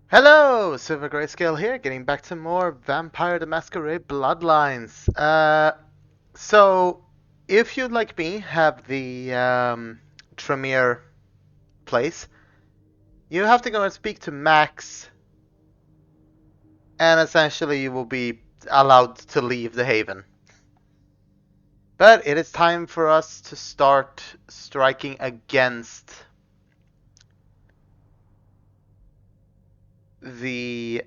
Hello, Silver Greyscale here, getting back to more Vampire the Masquerade Bloodlines. So, if you'd like me, have the Tremere place, you have to go and speak to Max, and essentially you will be allowed to leave the Haven. But it is time for us to start striking against the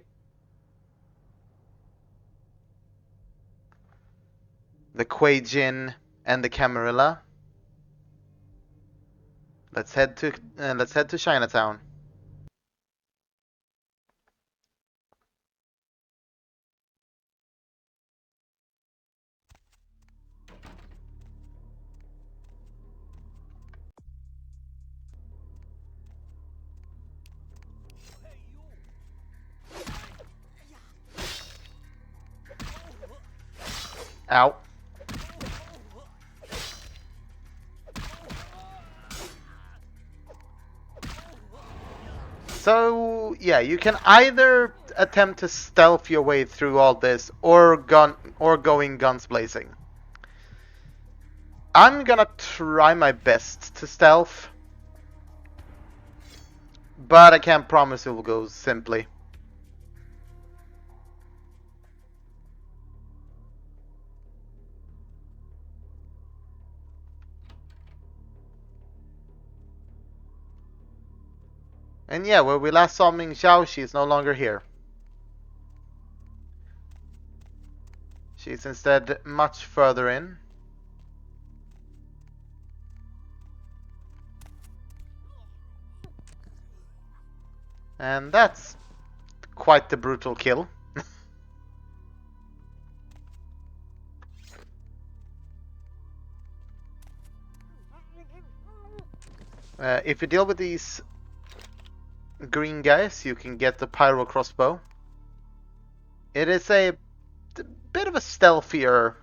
Kuei-Jin and the Camarilla. Let's head to Chinatown. Ow. So yeah, you can either attempt to stealth your way through all this, or going guns blazing. I'm gonna try my best to stealth, but I can't promise it will go simply. And yeah, where we last saw Ming-Xiao, she's no longer here. She's instead much further in. And that's quite the brutal kill. If you deal with these green guys, you can get the pyro crossbow. It is a bit of a stealthier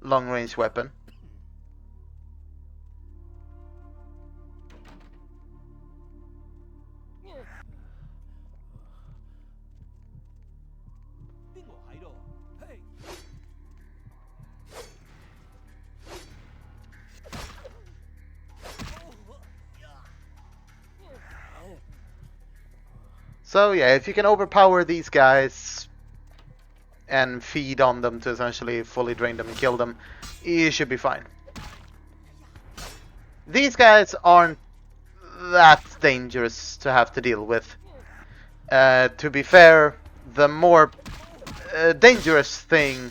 long-range weapon. So yeah, if you can overpower these guys and feed on them to essentially fully drain them and kill them, you should be fine. These guys aren't that dangerous to have to deal with. To be fair, the more dangerous thing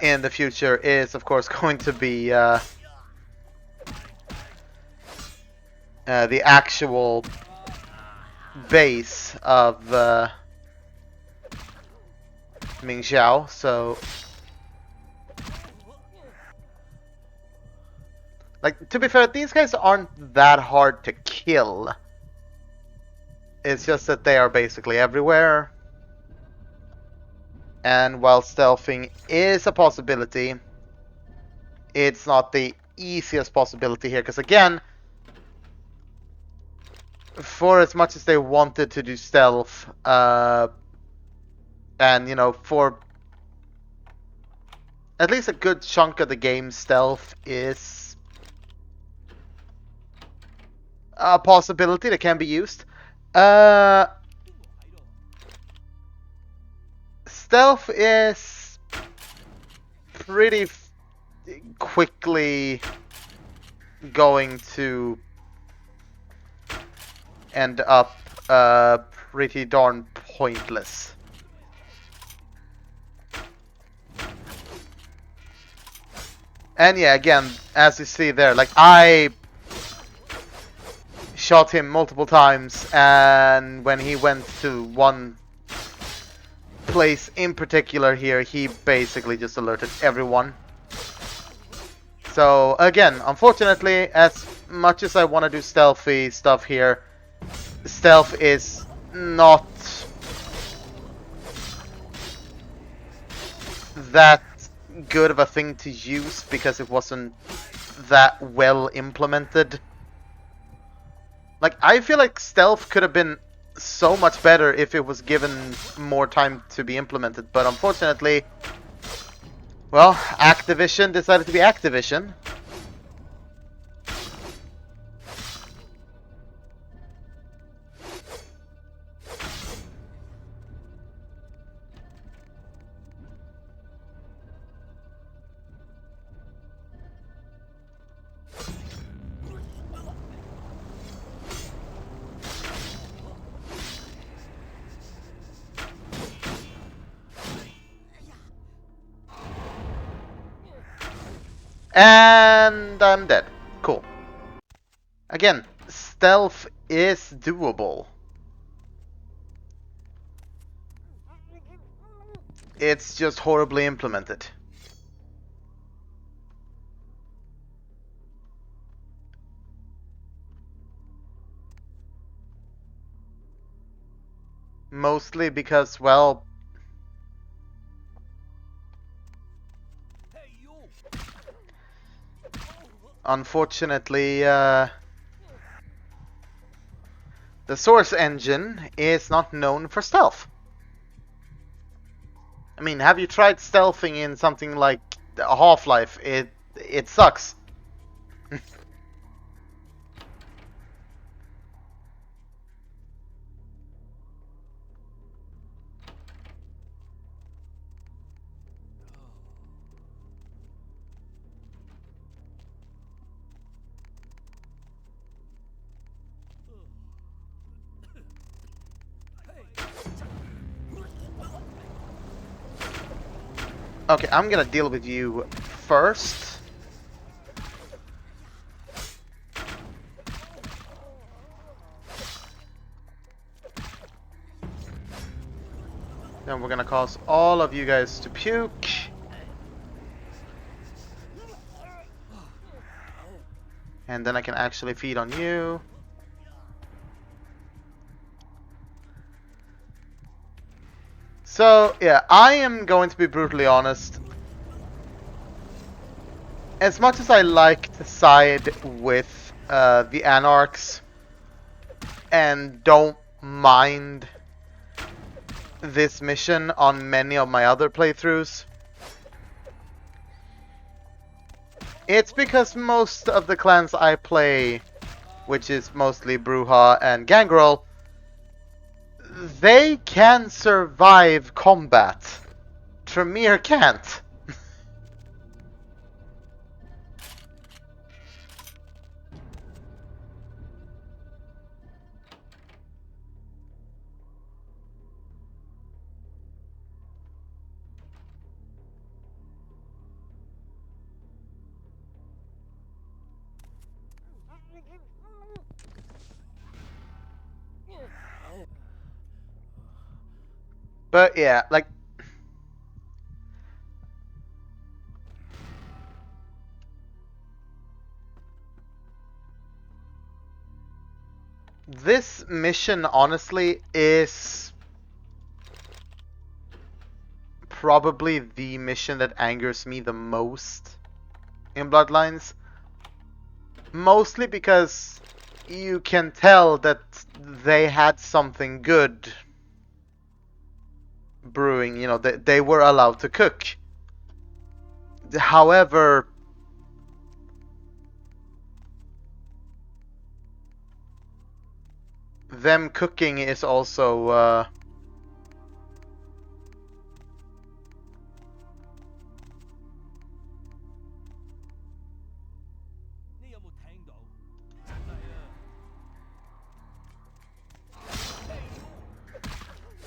in the future is, of course, going to be the actual base of Ming-Xiao. So, like, to be fair, these guys aren't that hard to kill. It's just that they are basically everywhere. And while stealthing is a possibility, it's not the easiest possibility here. Because again, for as much as they wanted to do stealth, and you know, for at least a good chunk of the game, stealth is a possibility that can be used. Stealth is pretty quickly going to end up pretty darn pointless. And yeah, again, as you see there, like, I shot him multiple times, and when he went to one place in particular here, he basically just alerted everyone. So again, unfortunately, as much as I want to do stealthy stuff here, stealth is not that good of a thing to use because it wasn't that well implemented. Like, I feel like stealth could have been so much better if it was given more time to be implemented, but unfortunately, well, Activision decided to be Activision. And I'm dead. Cool. Again, stealth is doable. It's just horribly implemented. Mostly because, well, unfortunately, the source engine is not known for stealth. I mean, have you tried stealthing in something like Half-Life? It sucks. Okay, I'm gonna deal with you first. Then we're gonna cause all of you guys to puke. And then I can actually feed on you. So, yeah, I am going to be brutally honest. As much as I like to side with the Anarchs and don't mind this mission on many of my other playthroughs, it's because most of the clans I play, which is mostly Bruja and Gangrel, they can survive combat. Tremere can't. But yeah, like, this mission honestly is probably the mission that angers me the most in Bloodlines. Mostly because you can tell that they had something good brewing, you know, they were allowed to cook. However, them cooking is also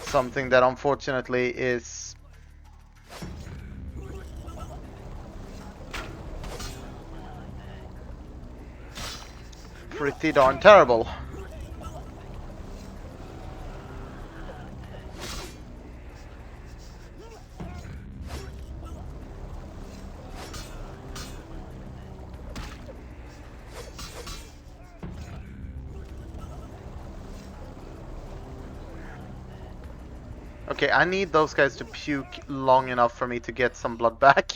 something that unfortunately is pretty darn terrible. Okay, I need those guys to puke long enough for me to get some blood back.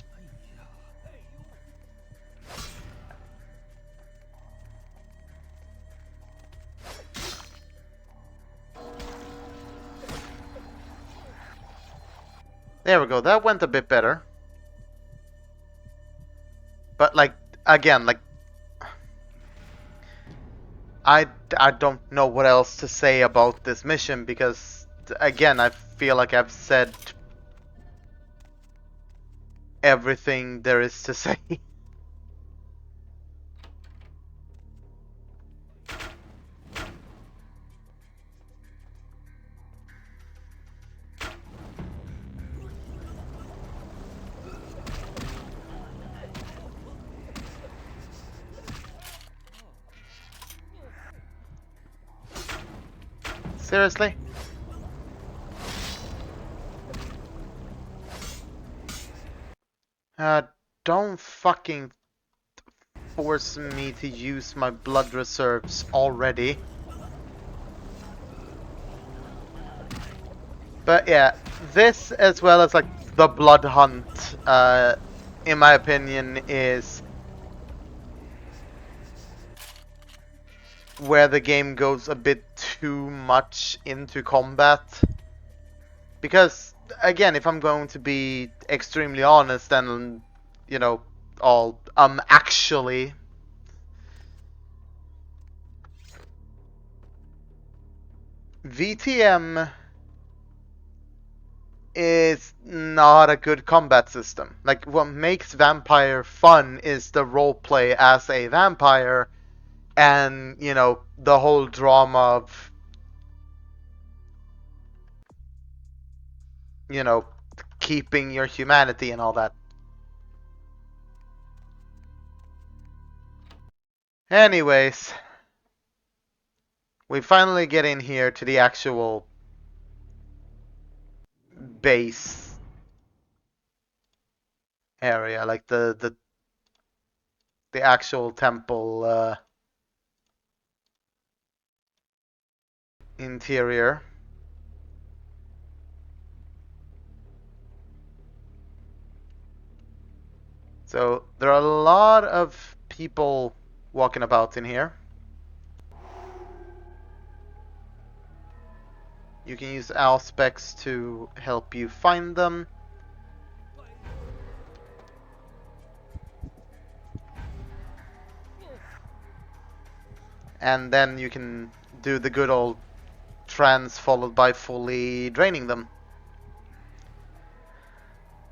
There we go. That went a bit better. But like, again, like, I don't know what else to say about this mission because, again, I feel like I've said everything there is to say. Seriously? Don't fucking force me to use my blood reserves already. But yeah, this as well as like the blood hunt, in my opinion, is where the game goes a bit too much into combat. Because, again, if I'm going to be extremely honest and, you know, all, actually, VTM is not a good combat system. Like, what makes Vampire fun is the roleplay as a vampire and, you know, the whole drama of, you know, keeping your humanity and all that. Anyways, we finally get in here to the actual base area, like the actual temple interior. So there are a lot of people walking about in here. You can use Auspex to help you find them. And then you can do the good old trance followed by fully draining them.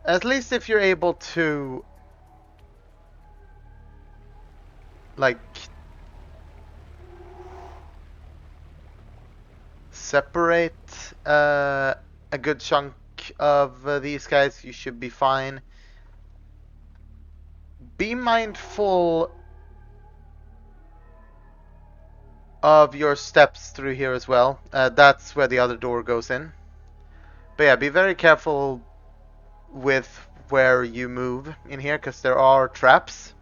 At least if you're able to, like, separate a good chunk of these guys, you should be fine. Be mindful of your steps through here as well. That's where the other door goes in. But yeah, be very careful with where you move in here, because there are traps.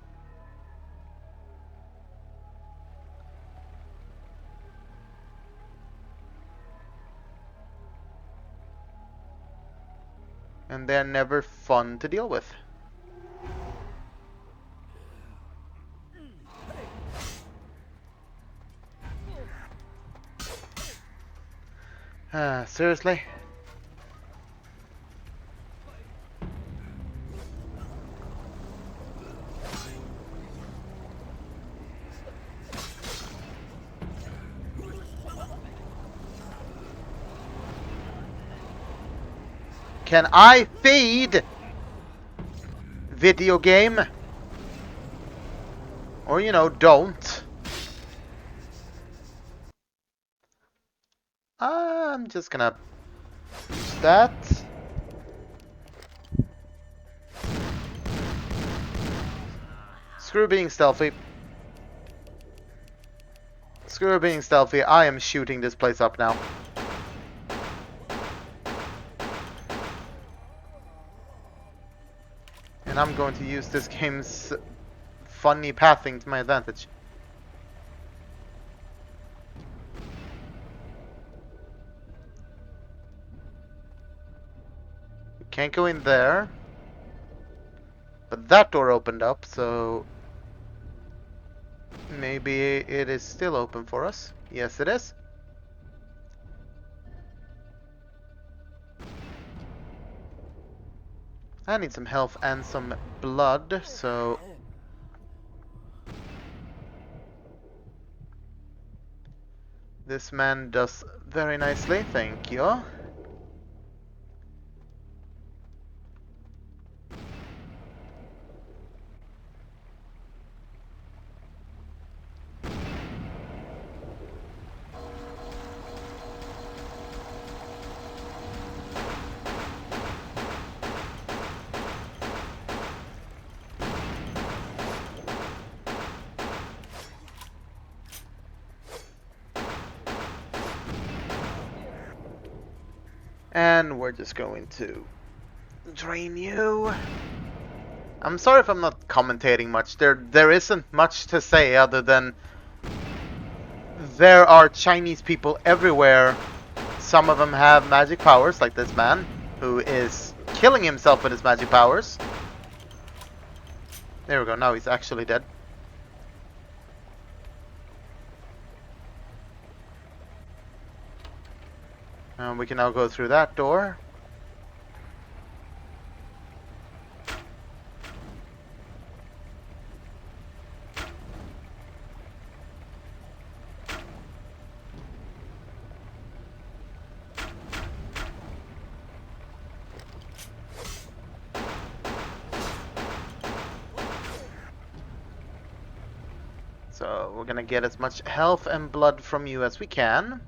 And they're never fun to deal with. Seriously? Can I feed? Video game? Or, you know, don't. I'm just gonna use that. Screw being stealthy. Screw being stealthy. I am shooting this place up now. And I'm going to use this game's funny pathing to my advantage. We can't go in there. But that door opened up, so maybe it is still open for us. Yes, it is. I need some health and some blood, so... This man does very nicely, thank you. And we're just going to drain you. I'm sorry if I'm not commentating much. There isn't much to say other than there are Chinese people everywhere. Some of them have magic powers, like this man, who is killing himself with his magic powers. There we go, now he's actually dead. And we can now go through that door. So we're gonna get as much health and blood from you as we can.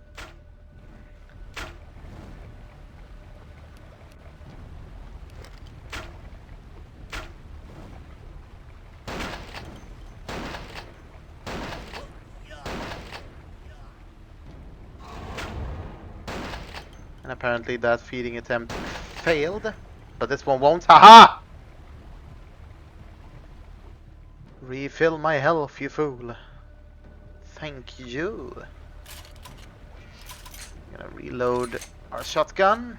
And apparently that feeding attempt failed, but this one won't. Haha! Refill my health, you fool. Thank you. Gonna reload our shotgun.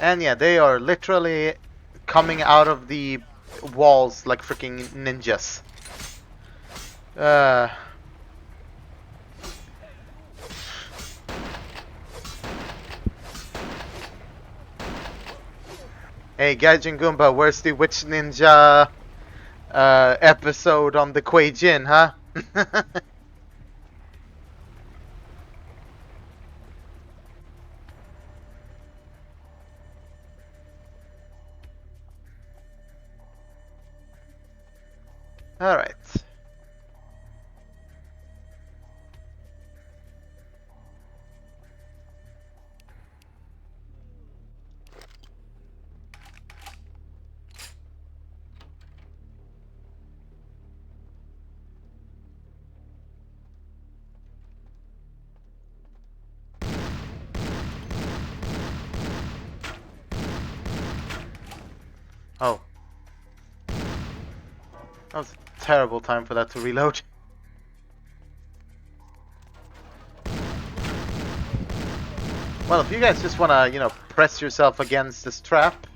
And yeah, they are literally coming out of the walls like freaking ninjas. Hey, Gaijin Goomba, where's the Witch Ninja episode on the Kuei-Jin, huh? Alright. Oh. That was a terrible time for that to reload. Well, if you guys just wanna, you know, press yourself against this trap.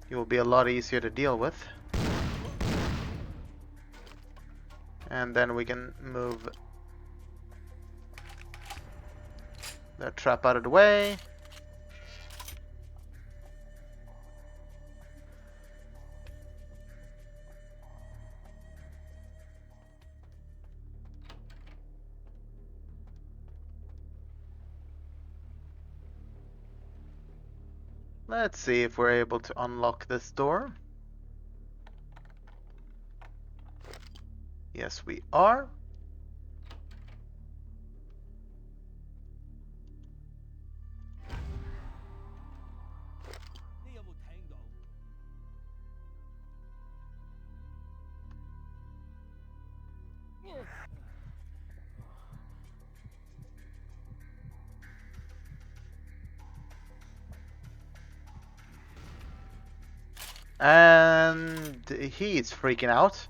You will be a lot easier to deal with. And then we can move that trap out of the way. Let's see if we're able to unlock this door. Yes, we are. And he's freaking out.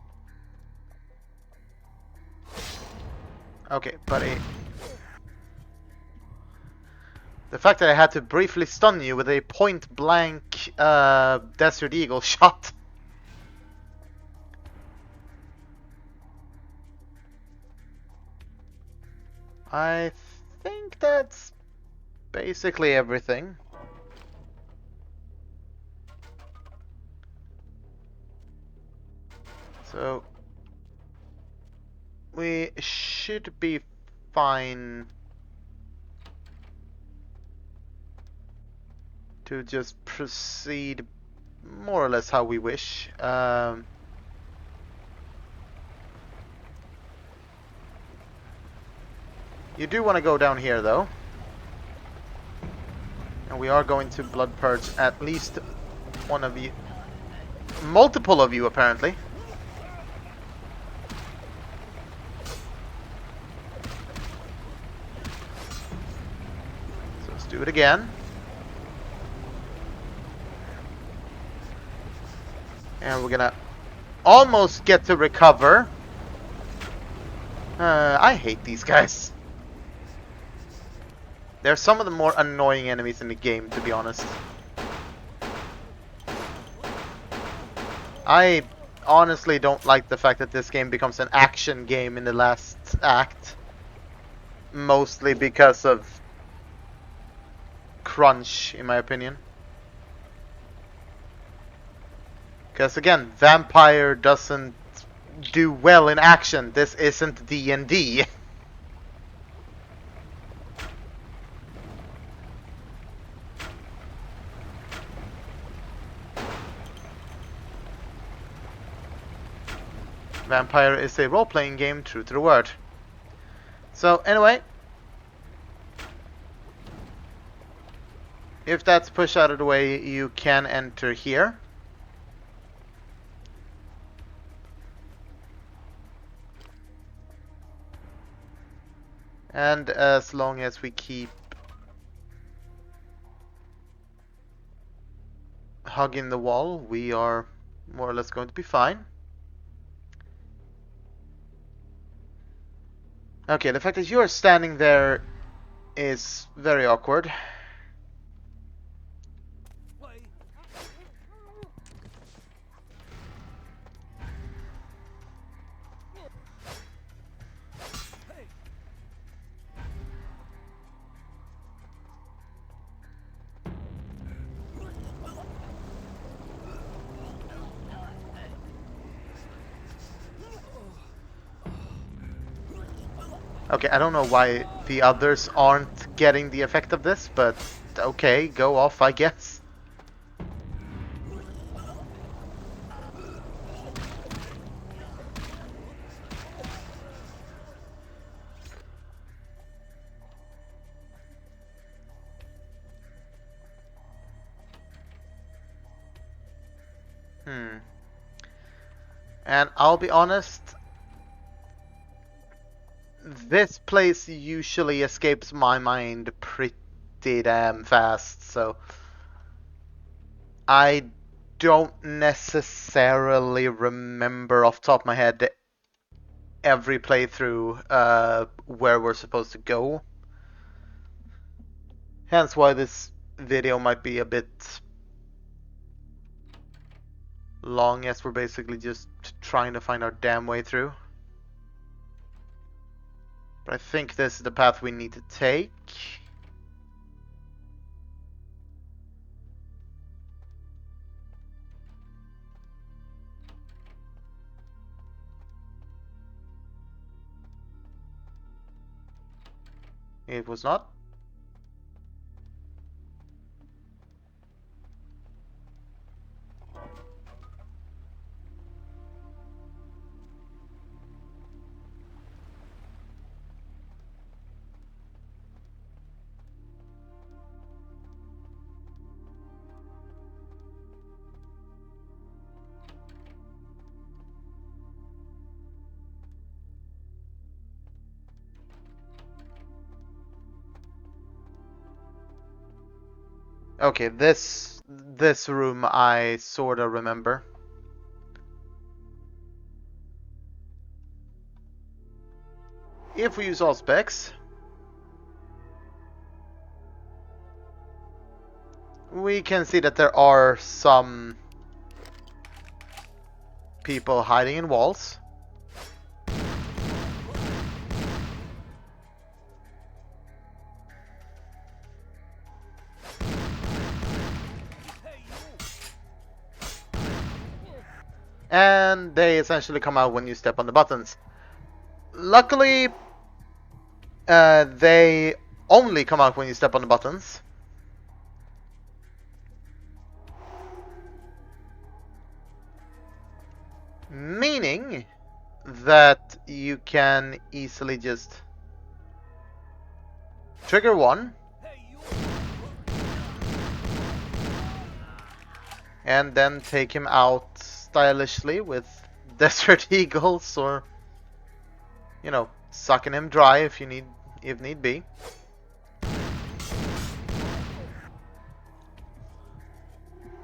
Okay, buddy. The fact that I had to briefly stun you with a point-blank Desert Eagle shot. I think that's basically everything. So we should be fine to just proceed more or less how we wish. You do want to go down here though. And we are going to blood purge at least one of you. Multiple of you apparently. So let's do it again. And we're gonna almost get to recover. I hate these guys. They're some of the more annoying enemies in the game, to be honest. I honestly don't like the fact that this game becomes an action game in the last act. Mostly because of crunch, in my opinion. Because again, Vampire doesn't do well in action. This isn't D&D. Vampire is a role-playing game, true to the word. So anyway, if that's pushed out of the way, you can enter here. And as long as we keep hugging the wall, we are more or less going to be fine. Okay, the fact that you are standing there is very awkward. Okay, I don't know why the others aren't getting the effect of this, but okay, go off, I guess. And I'll be honest, this place usually escapes my mind pretty damn fast, so I don't necessarily remember off the top of my head every playthrough where we're supposed to go. Hence why this video might be a bit long, as we're basically just trying to find our damn way through. But I think this is the path we need to take. It was not. Okay, this room I sorta remember. If we use all specs, we can see that there are some people hiding in walls. And they essentially come out when you step on the buttons. Luckily, they only come out when you step on the buttons. Meaning that you can easily just trigger one and then take him out stylishly with Desert Eagles, or, you know, sucking him dry if need be.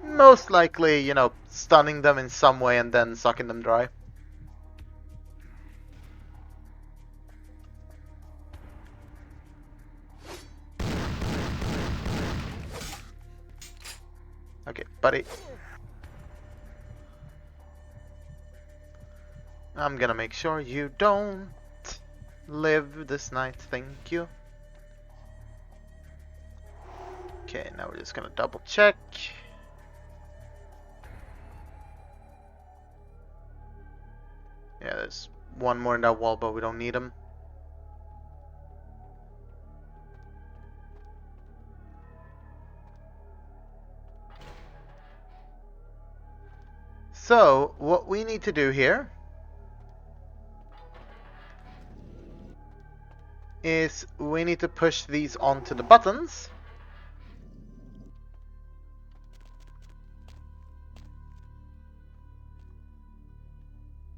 Most likely, you know, stunning them in some way and then sucking them dry. Okay, buddy. I'm gonna make sure you don't live this night, thank you. Okay, now we're just gonna double check. Yeah, there's one more in that wall, but we don't need him. So, what we need to do here is we need to push these onto the buttons.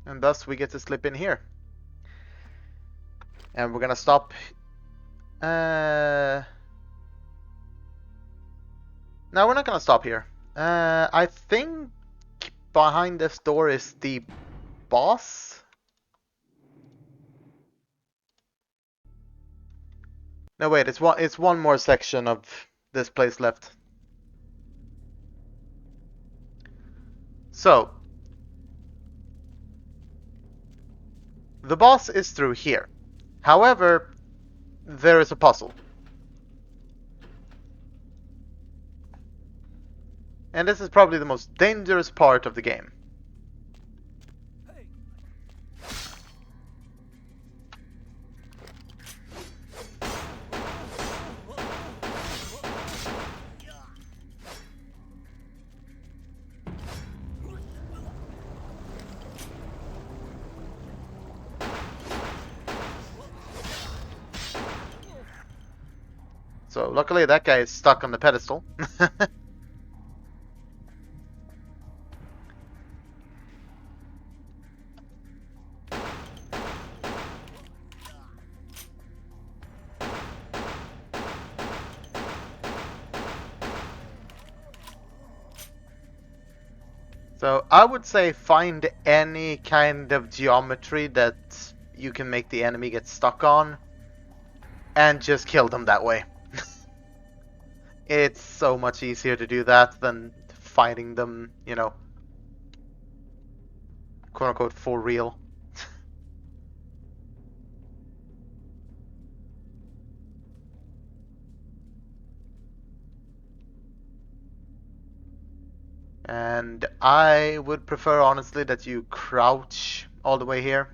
And thus we get to slip in here. And we're gonna stop. No, we're not gonna stop here. I think behind this door is the boss. No, wait, it's one more section of this place left. So, the boss is through here. However, there is a puzzle. And this is probably the most dangerous part of the game. So luckily that guy is stuck on the pedestal. So I would say find any kind of geometry that you can make the enemy get stuck on and just kill them that way. It's so much easier to do that than fighting them, you know, quote unquote, for real. And I would prefer, honestly, that you crouch all the way here.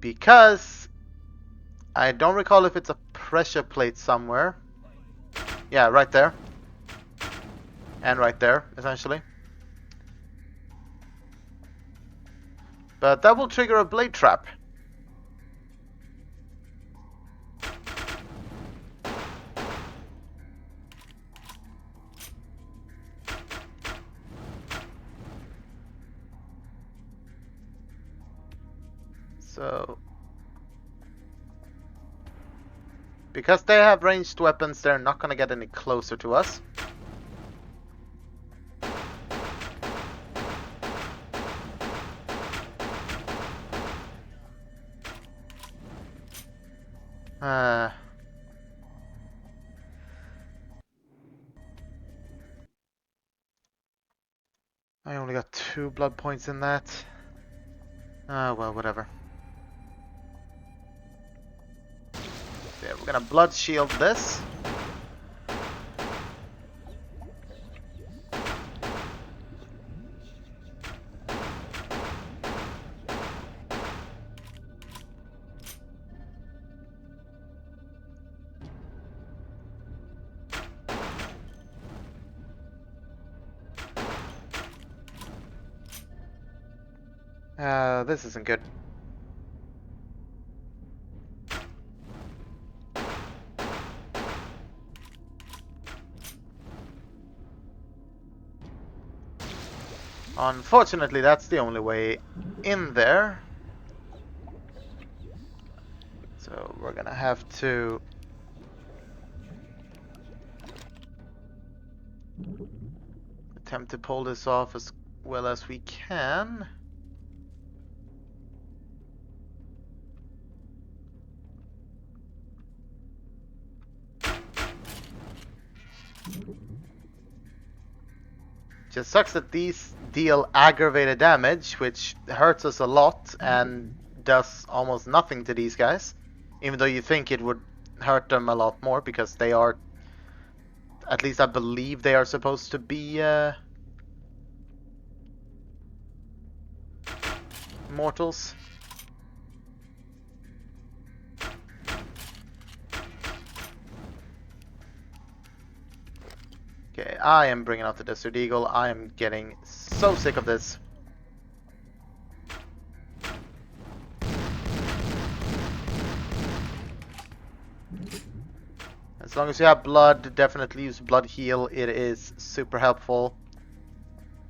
Because I don't recall if it's a pressure plate somewhere. Yeah, right there. And right there, essentially. But that will trigger a blade trap. So, because they have ranged weapons, they're not gonna get any closer to us. I only got 2 blood points in that. Well, whatever. Yeah, we're gonna blood shield this. This isn't good. Unfortunately, that's the only way in there. So we're gonna have to attempt to pull this off as well as we can. Just sucks that these deal aggravated damage, which hurts us a lot and does almost nothing to these guys. Even though you think it would hurt them a lot more, because they are, at least I believe they are supposed to be mortals. Okay, I am bringing out the Desert Eagle. I am getting so sick of this. As long as you have blood, definitely use blood heal. It is super helpful.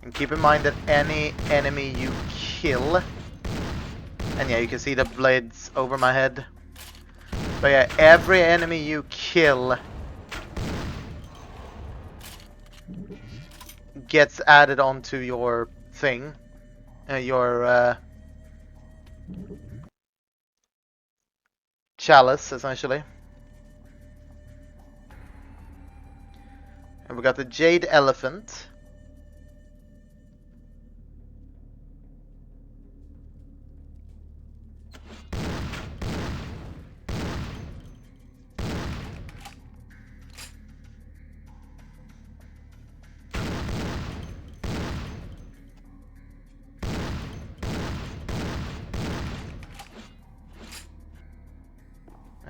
And keep in mind that any enemy you kill, and yeah, you can see the blades over my head. But yeah, every enemy you kill gets added onto your thing, your chalice, essentially. And we got the Jade Elephant.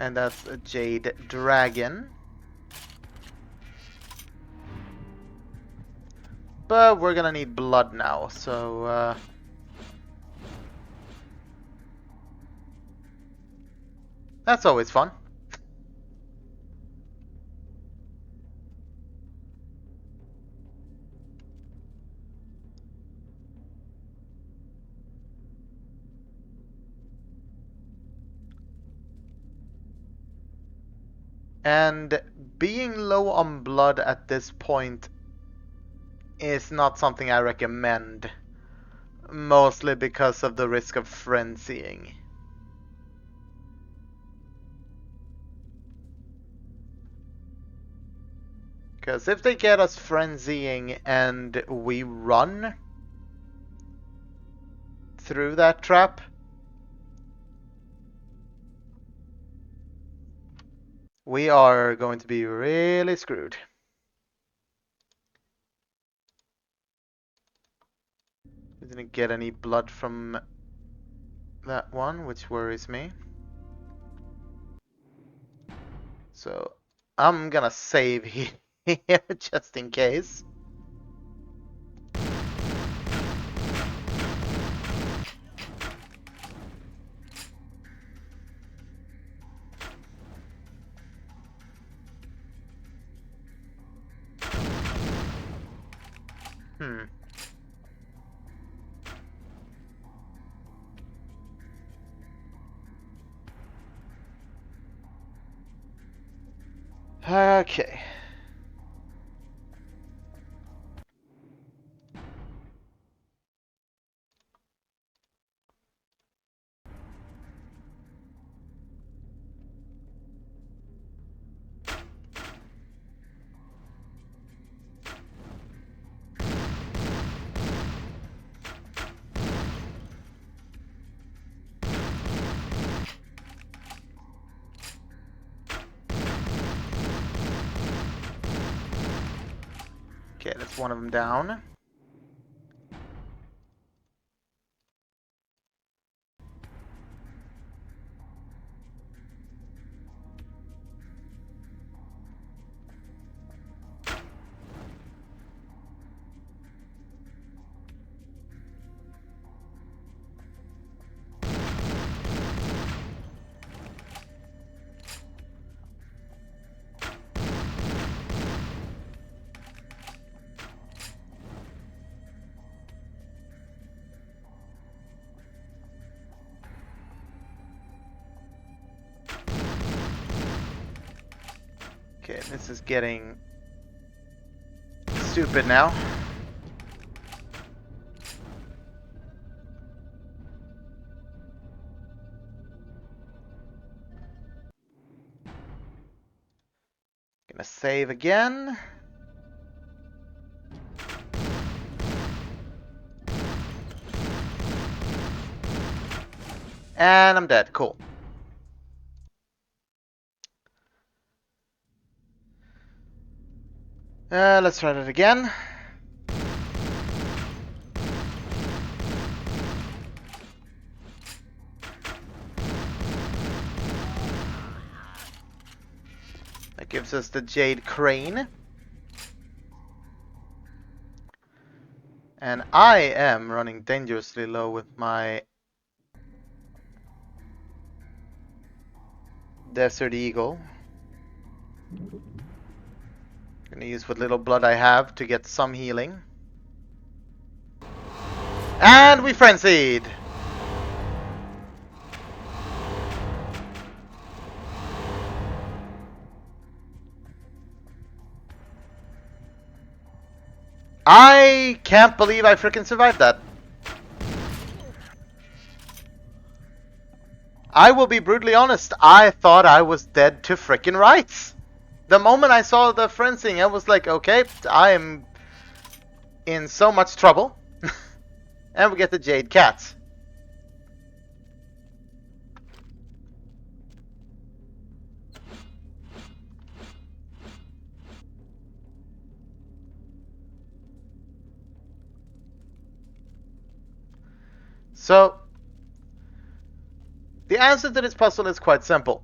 And that's a Jade Dragon. But we're gonna need blood now, so that's always fun. And being low on blood at this point is not something I recommend. Mostly because of the risk of frenzying. Because if they get us frenzying and we run through that trap, we are going to be really screwed. We didn't get any blood from that one, which worries me. So I'm gonna save here just in case. Okay. one of them down. Okay, this is getting stupid now. Gonna save again. And I'm dead. Cool. Let's try that again. That gives us the Jade Crane. And I am running dangerously low with my Desert Eagle. Gonna use what little blood I have to get some healing. And we frenzied! I can't believe I freaking survived that. I will be brutally honest, I thought I was dead to freaking rights. The moment I saw the frenzying, I was like, okay, I am in so much trouble. And we get the Jade Cat. So, the answer to this puzzle is quite simple.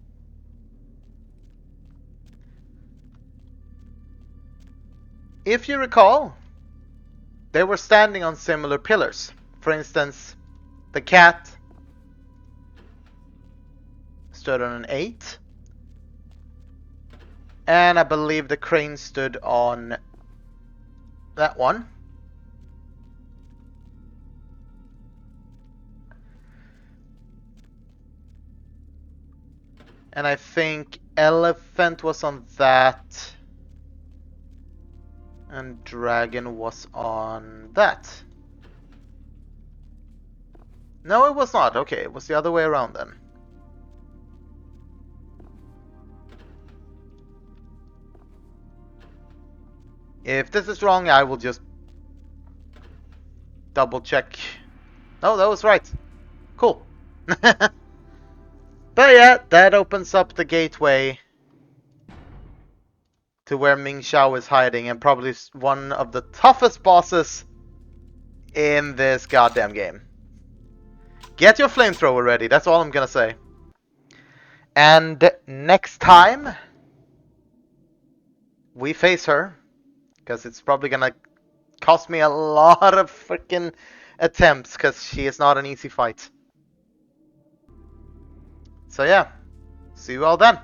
If you recall, they were standing on similar pillars. For instance, the cat stood on an 8. And I believe the crane stood on that one. And I think elephant was on that. And dragon was on that. No, it was not. Okay, it was the other way around then. If this is wrong, I will just double check. Oh, that was right. Cool. But yeah, that opens up the gateway to where Ming-Xiao is hiding, and probably one of the toughest bosses in this goddamn game. Get your flamethrower ready, that's all I'm gonna say. And next time we face her, because it's probably gonna cost me a lot of freaking attempts, because she is not an easy fight. So yeah, see you all then.